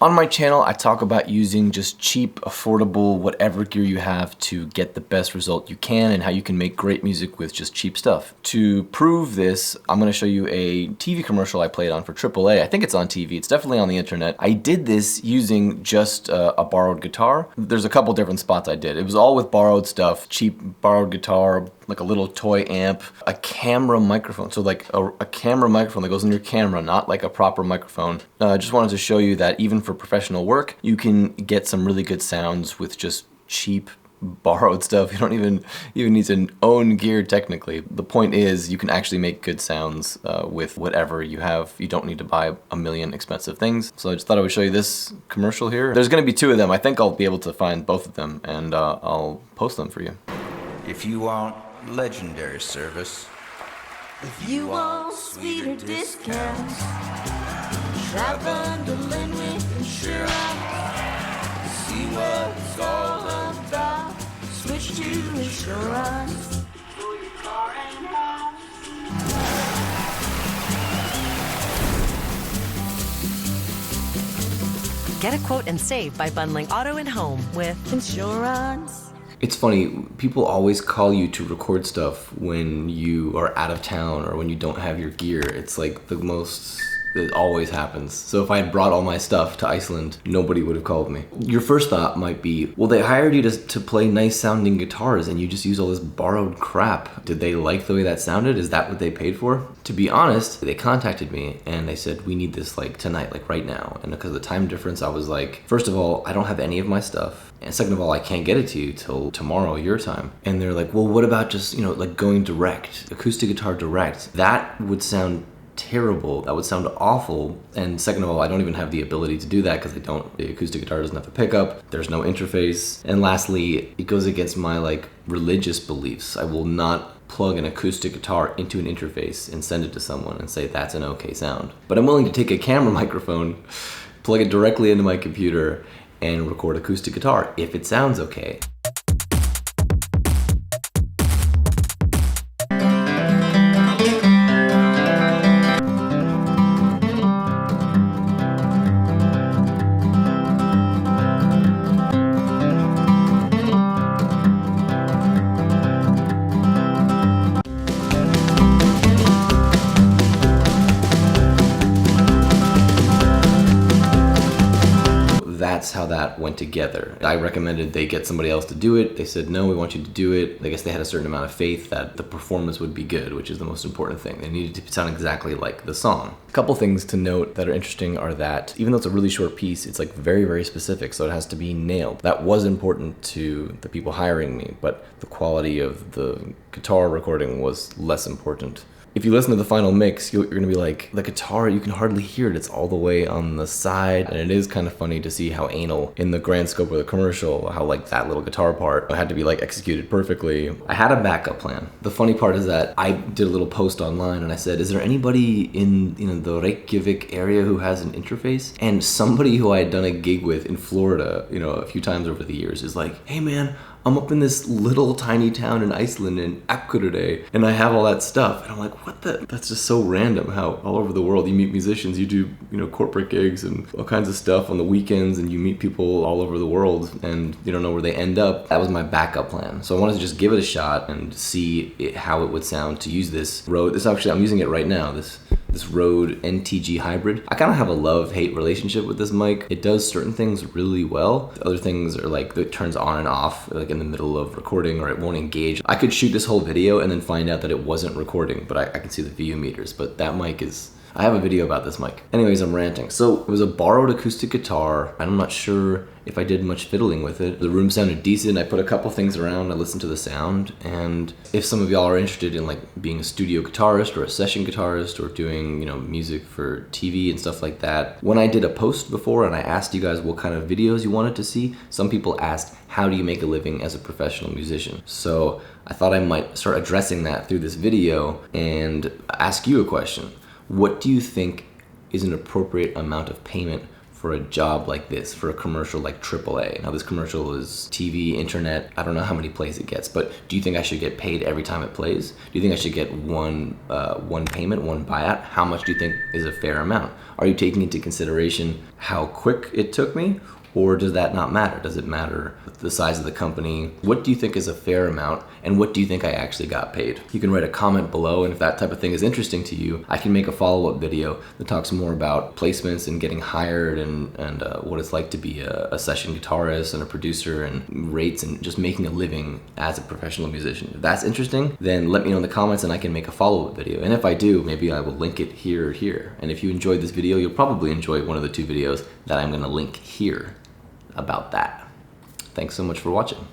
On my channel, I talk about using just cheap, affordable, whatever gear you have to get the best result you can and how you can make great music with just cheap stuff. To prove this, I'm gonna show you a TV commercial I played on for AAA. I think it's on TV, it's definitely on the internet. I did this using just a borrowed guitar. There's a couple different spots I did. It was all with borrowed stuff, cheap borrowed guitar, like a little toy amp, a camera microphone. So like a camera microphone that goes in your camera, not like a proper microphone. I just wanted to show you that even for professional work, you can get some really good sounds with just cheap borrowed stuff. You don't even need to own gear technically. The point is you can actually make good sounds with whatever you have. You don't need to buy a million expensive things. So I just thought I would show you this commercial here. There's gonna be two of them. I think I'll be able to find both of them and I'll post them for you. If you want legendary service, if you want sweeter discounts, shop bundling with insurance. See what it's all about. Switch to insurance for your car and house. Get a quote and save by bundling auto and home with insurance. It's funny, people always call you to record stuff when you are out of town or when you don't have your gear. It's like the most, it always happens. So if I had brought all my stuff to Iceland, nobody would have called me. Your first thought might be, well, they hired you to play nice sounding guitars and you just use all this borrowed crap. Did they like the way that sounded? Is that what they paid for? To be honest, they contacted me and they said, we need this like tonight, like right now. And because of the time difference, I was like, first of all, I don't have any of my stuff. And second of all, I can't get it to you till tomorrow, your time. And they're like, well, what about just, you know, like going direct, acoustic guitar direct? That would sound terrible. That would sound awful. And second of all, I don't even have the ability to do that because the acoustic guitar doesn't have a pickup. There's no interface. And lastly, it goes against my like religious beliefs. I will not plug an acoustic guitar into an interface and send it to someone and say that's an okay sound. But I'm willing to take a camera microphone, plug it directly into my computer, and record acoustic guitar if it sounds okay. That's how that went together. I recommended they get somebody else to do it. They said, no, we want you to do it. I guess they had a certain amount of faith that the performance would be good, which is the most important thing. They needed to sound exactly like the song. A couple things to note that are interesting are that even though it's a really short piece, it's like very, very specific, so it has to be nailed. That was important to the people hiring me, but the quality of the guitar recording was less important. If you listen to the final mix, you're gonna be like, the guitar, you can hardly hear it. It's all the way on the side. And it is kind of funny to see how anal, in the grand scope of the commercial, how like that little guitar part had to be like executed perfectly. I had a backup plan. The funny part is that I did a little post online and I said, is there anybody in the Reykjavik area who has an interface? And somebody who I had done a gig with in Florida, a few times over the years is like, hey man, I'm up in this little tiny town in Iceland in Akureyri and I have all that stuff. And I'm like, what the? That's just so random how all over the world you meet musicians, you do, corporate gigs and all kinds of stuff on the weekends and you meet people all over the world and you don't know where they end up. That was my backup plan. So I wanted to just give it a shot and see how it would sound to use this Rode. I'm using it right now, this Rode NTG hybrid. I kind of have a love-hate relationship with this mic. It does certain things really well. Other things are like, it turns on and off like in the middle of recording or it won't engage. I could shoot this whole video and then find out that it wasn't recording, but I can see the VU meters. But that mic is, I have a video about this mic. Anyways, I'm ranting. So it was a borrowed acoustic guitar. I'm not sure if I did much fiddling with it. The room sounded decent. I put a couple things around. I listened to the sound. And if some of y'all are interested in like being a studio guitarist or a session guitarist or doing, music for TV and stuff like that, when I did a post before and I asked you guys what kind of videos you wanted to see, some people asked, how do you make a living as a professional musician? So I thought I might start addressing that through this video and ask you a question. What do you think is an appropriate amount of payment for a job like this, for a commercial like AAA? Now this commercial is TV, internet, I don't know how many plays it gets, but do you think I should get paid every time it plays? Do you think I should get one payment, one buyout? How much do you think is a fair amount? Are you taking into consideration how quick it took me? Or does that not matter? Does it matter the size of the company? What do you think is a fair amount, and what do you think I actually got paid? You can write a comment below, and if that type of thing is interesting to you, I can make a follow-up video that talks more about placements and getting hired and what it's like to be a session guitarist and a producer and rates and just making a living as a professional musician. If that's interesting, then let me know in the comments and I can make a follow-up video. And if I do, maybe I will link it here or here. And if you enjoyed this video, you'll probably enjoy one of the two videos that I'm gonna link here about that. Thanks so much for watching.